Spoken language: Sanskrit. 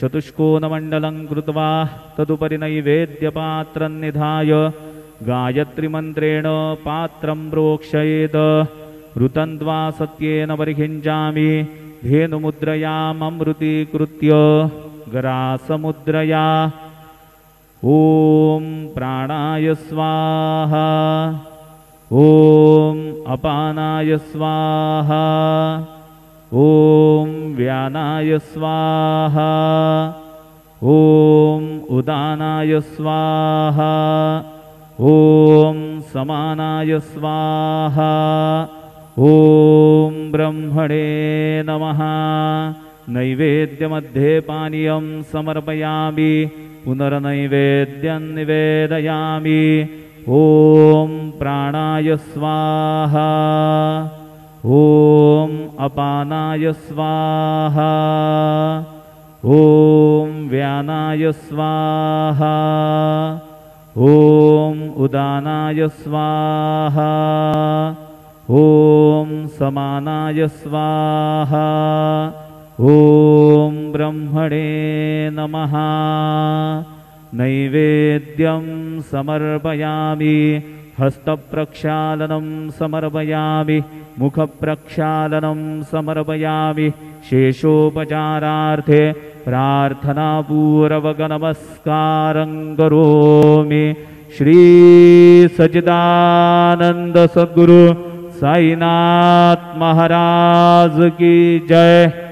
चतुष्कोणमण्डलं कृत्वा तदुपरि नैवेद्यपात्रं निधाय गायत्रीमन्त्रेण पात्रं प्रोक्षयेत्। ऋतन्त्वा सत्येन परिखिञ्चामि धेनुमुद्रया ममृतीकृत्य ग्रासमुद्रया। ॐ प्राणाय स्वाहा, ॐ अपानाय स्वाहा, ॐ व्यानाय स्वाहा, ॐ उदानाय स्वाहा, ॐ समानाय स्वाहा, ॐ ब्रह्मणे नमः। नैवेद्यमध्ये पानीयं समर्पयामि, पुनर्नैवेद्यं निवेदयामि। ॐ प्राणाय स्वाहा, ॐ अपानाय स्वाहा, ॐ व्यानाय स्वाहा, ॐ उदानाय स्वाहा, ॐ समानाय स्वाहा, ॐ ब्रह्मणे नमः। नैवेद्यं समर्पयामि, हस्तप्रक्षालनं समर्पयामि, मुखप्रक्षालनं समर्पयामि। शेषोपचारार्थे प्रार्थनापूर्वक नमस्कारं करोमि। श्री सच्चिदानंद सद्गुरु साईनाथ महाराज की जय।